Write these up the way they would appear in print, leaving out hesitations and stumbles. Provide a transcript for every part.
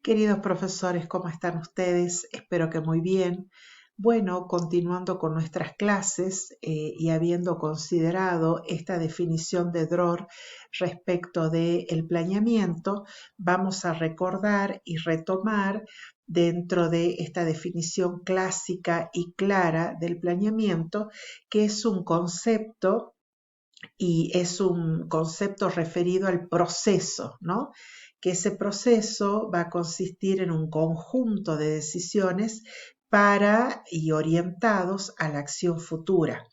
Queridos profesores, ¿cómo están ustedes? Espero que muy bien. Bueno, continuando con nuestras clases y habiendo considerado esta definición de Dror respecto del planeamiento, vamos a recordar y retomar dentro de esta definición clásica y clara del planeamiento, que es un concepto y es un concepto referido al proceso, ¿no? Que ese proceso va a consistir en un conjunto de decisiones para y orientados a la acción futura,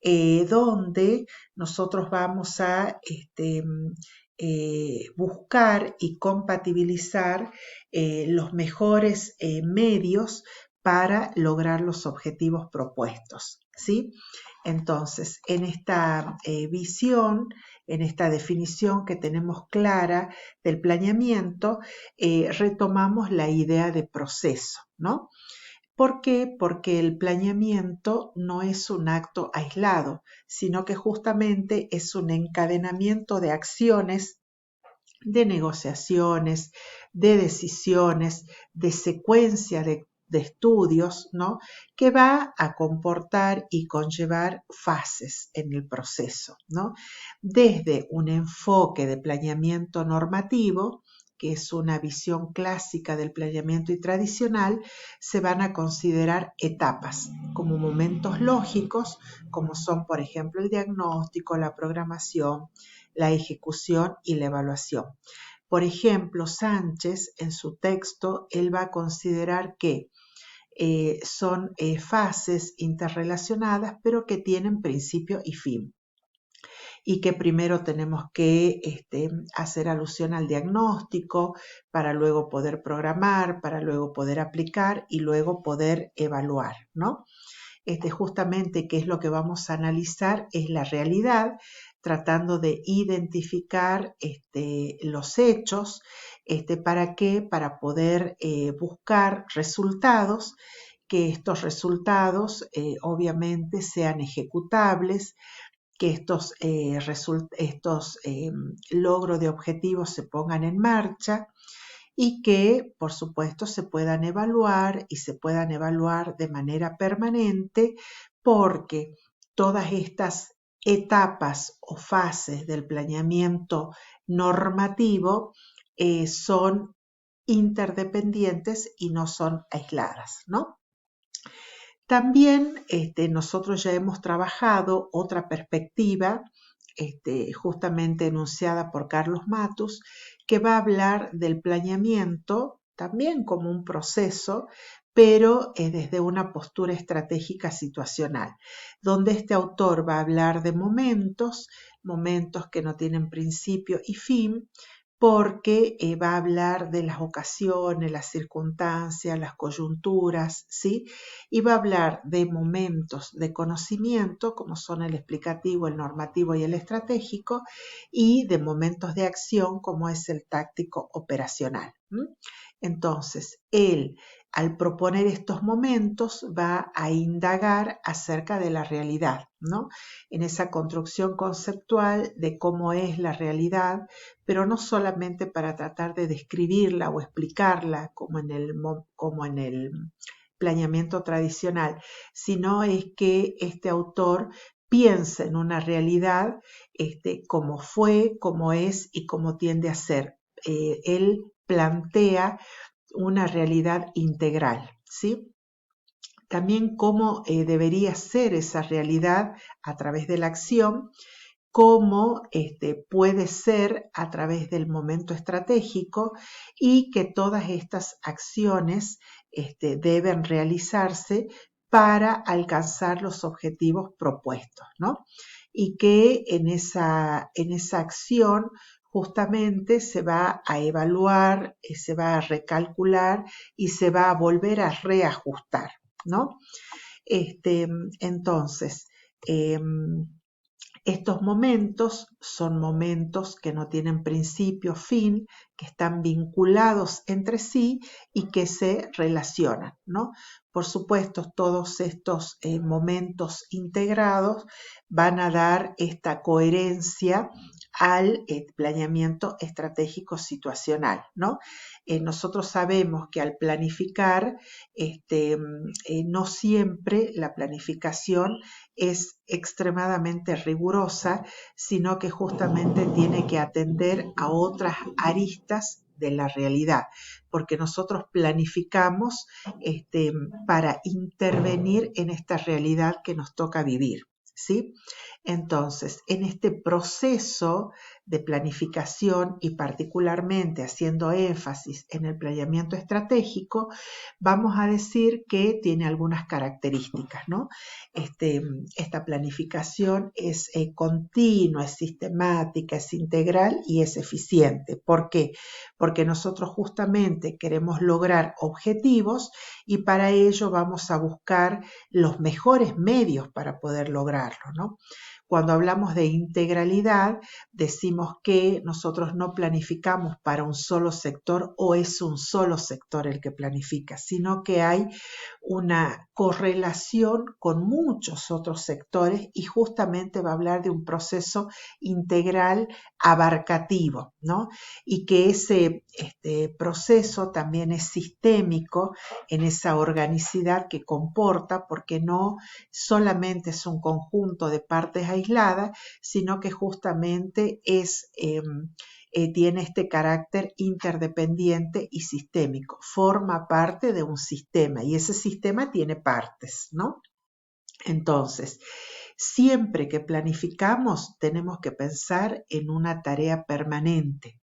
donde nosotros vamos a buscar y compatibilizar los mejores medios para lograr los objetivos propuestos, ¿sí? Entonces, en esta visión, en esta definición que tenemos clara del planeamiento, retomamos la idea de proceso, ¿no? ¿Por qué? Porque el planeamiento no es un acto aislado, sino que justamente es un encadenamiento de acciones, de negociaciones, de decisiones, de secuencia de estudios, ¿no? Que va a comportar y conllevar fases en el proceso, ¿no? Desde un enfoque de planeamiento normativo, que es una visión clásica del planeamiento y tradicional, se van a considerar etapas como momentos lógicos, como son, por ejemplo, el diagnóstico, la programación, la ejecución y la evaluación. Por ejemplo, Sánchez, en su texto, él va a considerar que son fases interrelacionadas, pero que tienen principio y fin, y que primero tenemos que hacer alusión al diagnóstico para luego poder programar, para luego poder aplicar y luego poder evaluar, ¿no? Justamente qué es lo que vamos a analizar es la realidad, tratando de identificar los hechos, ¿para qué? Para poder buscar resultados, que estos resultados obviamente sean ejecutables, que estos logros de objetivos se pongan en marcha y que, por supuesto, se puedan evaluar y se puedan evaluar de manera permanente, porque todas estas etapas o fases del planeamiento normativo son interdependientes y no son aisladas, ¿no? También nosotros ya hemos trabajado otra perspectiva, justamente enunciada por Carlos Matus, que va a hablar del planeamiento también como un proceso, pero desde una postura estratégica situacional, donde este autor va a hablar de momentos, momentos que no tienen principio y fin, porque va a hablar de las ocasiones, las circunstancias, las coyunturas, ¿sí? Y va a hablar de momentos de conocimiento, como son el explicativo, el normativo y el estratégico, y de momentos de acción, como es el táctico operacional. Entonces, él, al proponer estos momentos, va a indagar acerca de la realidad, ¿no? En esa construcción conceptual de cómo es la realidad, pero no solamente para tratar de describirla o explicarla como en el planeamiento tradicional, sino es que este autor piensa en una realidad como fue, como es y como tiende a ser. Él plantea una realidad integral, ¿sí? También cómo debería ser esa realidad a través de la acción, cómo puede ser a través del momento estratégico y que todas estas acciones deben realizarse para alcanzar los objetivos propuestos, ¿no? Y que en esa acción justamente se va a evaluar, se va a recalcular y se va a volver a reajustar, ¿no? Entonces, estos momentos son momentos que no tienen principio, fin, que están vinculados entre sí y que se relacionan, ¿no? Por supuesto, todos estos momentos integrados van a dar esta coherencia al planeamiento estratégico situacional, ¿no? Nosotros sabemos que al planificar, no siempre la planificación es extremadamente rigurosa, sino que justamente tiene que atender a otras aristas de la realidad, porque nosotros planificamos para intervenir en esta realidad que nos toca vivir, ¿sí? Entonces, en este proceso de planificación y particularmente haciendo énfasis en el planeamiento estratégico, vamos a decir que tiene algunas características, ¿no? Esta planificación es continua, es sistemática, es integral y es eficiente. ¿Por qué? Porque nosotros justamente queremos lograr objetivos y para ello vamos a buscar los mejores medios para poder lograrlo, ¿no? Cuando hablamos de integralidad, decimos que nosotros no planificamos para un solo sector o es un solo sector el que planifica, sino que hay una correlación con muchos otros sectores y justamente va a hablar de un proceso integral abarcativo, ¿no? Y que ese proceso también es sistémico en esa organicidad que comporta, porque no solamente es un conjunto de partes aisladas, sino que justamente tiene este carácter interdependiente y sistémico, forma parte de un sistema y ese sistema tiene partes, ¿no? Entonces, siempre que planificamos tenemos que pensar en una tarea permanente.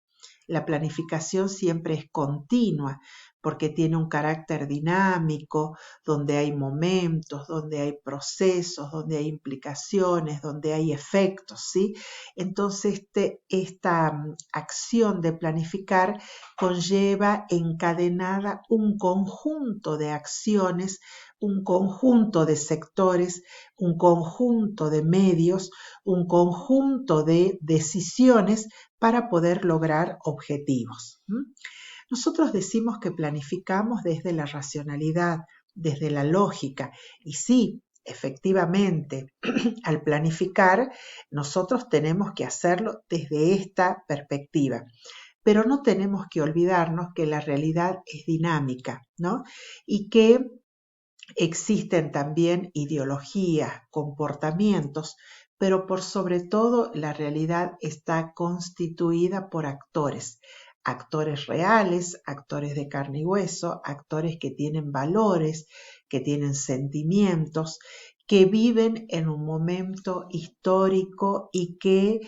La planificación siempre es continua porque tiene un carácter dinámico, donde hay momentos, donde hay procesos, donde hay implicaciones, donde hay efectos, ¿sí? Entonces, esta acción de planificar conlleva encadenada un conjunto de acciones, un conjunto de sectores, un conjunto de medios, un conjunto de decisiones para poder lograr objetivos. Nosotros decimos que planificamos desde la racionalidad, desde la lógica, y sí, efectivamente, al planificar, nosotros tenemos que hacerlo desde esta perspectiva. Pero no tenemos que olvidarnos que la realidad es dinámica, ¿no? Y que existen también ideologías, comportamientos, pero por sobre todo la realidad está constituida por actores, actores reales, actores de carne y hueso, actores que tienen valores, que tienen sentimientos, que viven en un momento histórico y que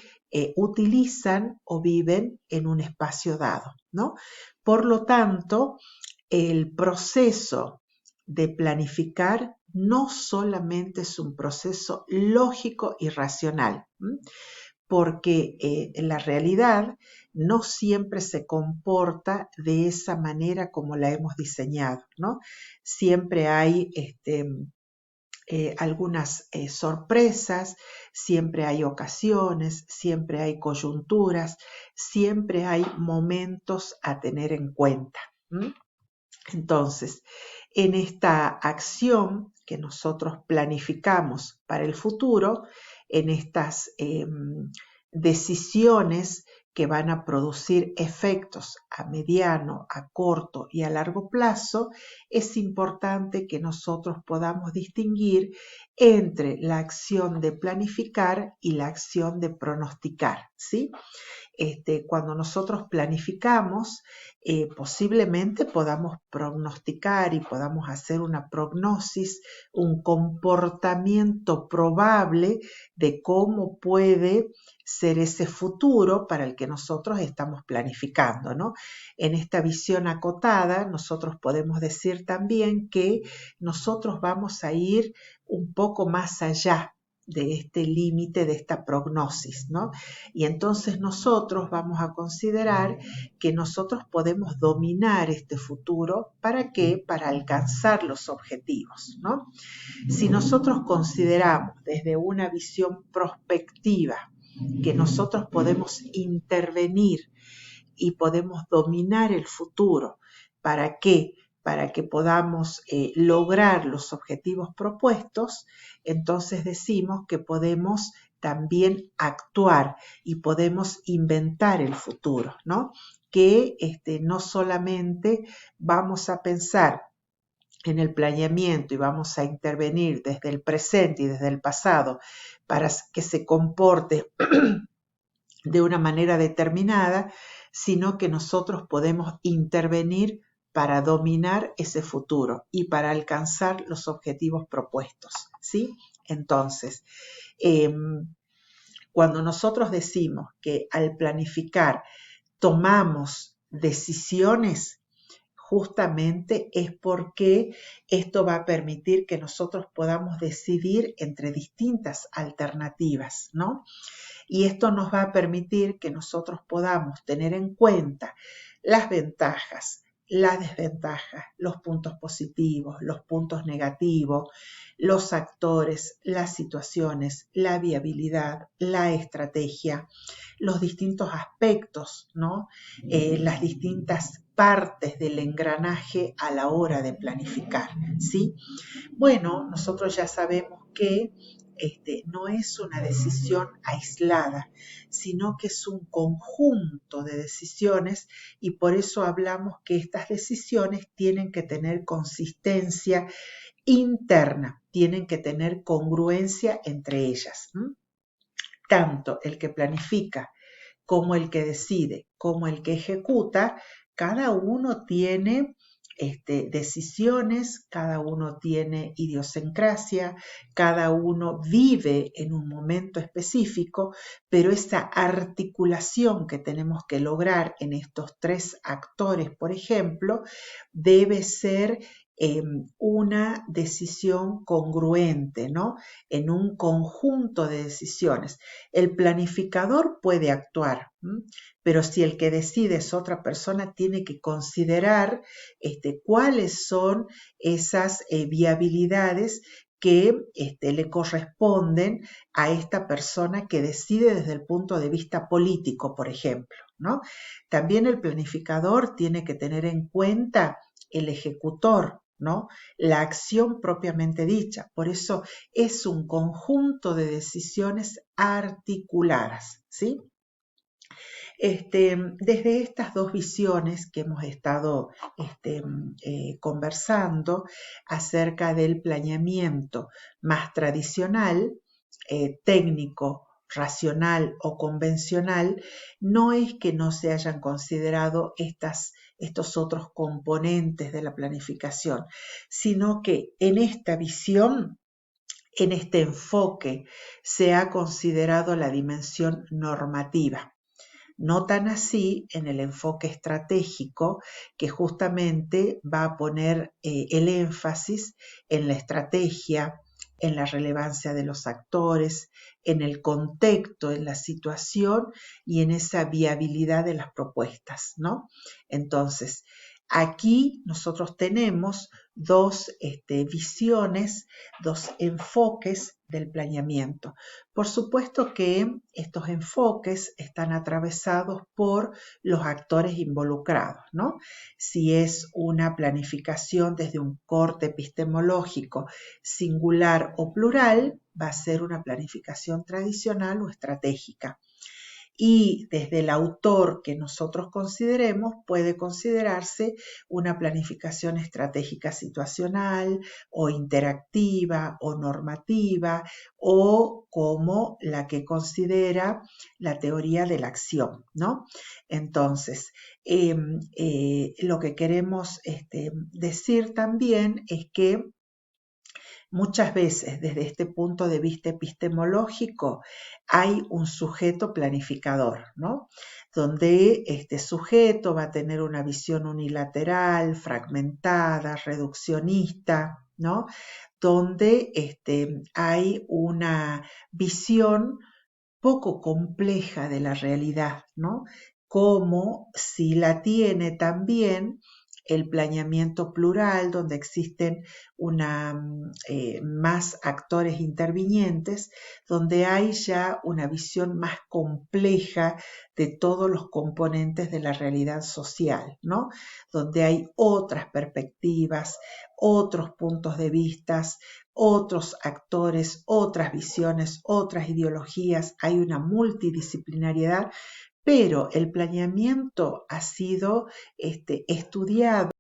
utilizan o viven en un espacio dado, ¿no? Por lo tanto, el proceso de planificar no solamente es un proceso lógico y racional, porque la realidad no siempre se comporta de esa manera como la hemos diseñado, ¿no? Siempre hay algunas sorpresas, siempre hay ocasiones, siempre hay coyunturas, siempre hay momentos a tener en cuenta. Entonces, en esta acción que nosotros planificamos para el futuro, en estas decisiones que van a producir efectos a mediano, a corto y a largo plazo, es importante que nosotros podamos distinguir entre la acción de planificar y la acción de pronosticar, ¿sí? Cuando nosotros planificamos, posiblemente podamos pronosticar y podamos hacer una prognosis, un comportamiento probable de cómo puede ser ese futuro para el que nosotros estamos planificando, ¿no? En esta visión acotada, nosotros podemos decir también que nosotros vamos a ir un poco más allá de este límite, de esta prognosis, ¿no? Y entonces nosotros vamos a considerar que nosotros podemos dominar este futuro. ¿Para qué? Para alcanzar los objetivos, ¿no? Si nosotros consideramos desde una visión prospectiva que nosotros podemos intervenir y podemos dominar el futuro. ¿Para qué? Para que podamos lograr los objetivos propuestos, entonces decimos que podemos también actuar y podemos inventar el futuro, ¿no? Que no solamente vamos a pensar en el planeamiento y vamos a intervenir desde el presente y desde el pasado para que se comporte de una manera determinada, sino que nosotros podemos intervenir para dominar ese futuro y para alcanzar los objetivos propuestos, ¿sí? Entonces, cuando nosotros decimos que al planificar tomamos decisiones, justamente es porque esto va a permitir que nosotros podamos decidir entre distintas alternativas, ¿no? Y esto nos va a permitir que nosotros podamos tener en cuenta las ventajas, las desventajas, los puntos positivos, los puntos negativos, los actores, las situaciones, la viabilidad, la estrategia, los distintos aspectos, ¿no? Las distintas partes del engranaje a la hora de planificar, ¿sí? Bueno, nosotros ya sabemos que no es una decisión aislada, sino que es un conjunto de decisiones y por eso hablamos que estas decisiones tienen que tener consistencia interna, tienen que tener congruencia entre ellas. Tanto el que planifica como el que decide, como el que ejecuta, cada uno tiene decisiones, cada uno tiene idiosincrasia, cada uno vive en un momento específico, pero esa articulación que tenemos que lograr en estos tres actores, por ejemplo, debe ser una decisión congruente, ¿no? En un conjunto de decisiones. El planificador puede actuar, pero si el que decide es otra persona, tiene que considerar cuáles son esas viabilidades que le corresponden a esta persona que decide desde el punto de vista político, por ejemplo, ¿no? También el planificador tiene que tener en cuenta el ejecutor, ¿no? La acción propiamente dicha. Por eso es un conjunto de decisiones articuladas, ¿sí? Desde estas dos visiones que hemos estado conversando acerca del planeamiento más tradicional, técnico, racional o convencional, no es que no se hayan considerado estos otros componentes de la planificación, sino que en esta visión, en este enfoque, se ha considerado la dimensión normativa. No tan así en el enfoque estratégico, que justamente va a poner el énfasis en la estrategia, en la relevancia de los actores, en el contexto, en la situación y en esa viabilidad de las propuestas, ¿no? Entonces, aquí nosotros tenemos dos visiones, dos enfoques del planeamiento. Por supuesto que estos enfoques están atravesados por los actores involucrados, ¿no? Si es una planificación desde un corte epistemológico singular o plural, va a ser una planificación tradicional o estratégica. Y desde el autor que nosotros consideremos puede considerarse una planificación estratégica situacional o interactiva o normativa o como la que considera la teoría de la acción, ¿no? Entonces, lo que queremos decir también es que muchas veces, desde este punto de vista epistemológico, hay un sujeto planificador, ¿no? Donde este sujeto va a tener una visión unilateral, fragmentada, reduccionista, ¿no? Donde hay una visión poco compleja de la realidad, ¿no? Como si la tiene también el planeamiento plural, donde existen más actores intervinientes, donde hay ya una visión más compleja de todos los componentes de la realidad social, ¿no? Donde hay otras perspectivas, otros puntos de vista, otros actores, otras visiones, otras ideologías, hay una multidisciplinariedad, pero el planeamiento ha sido estudiado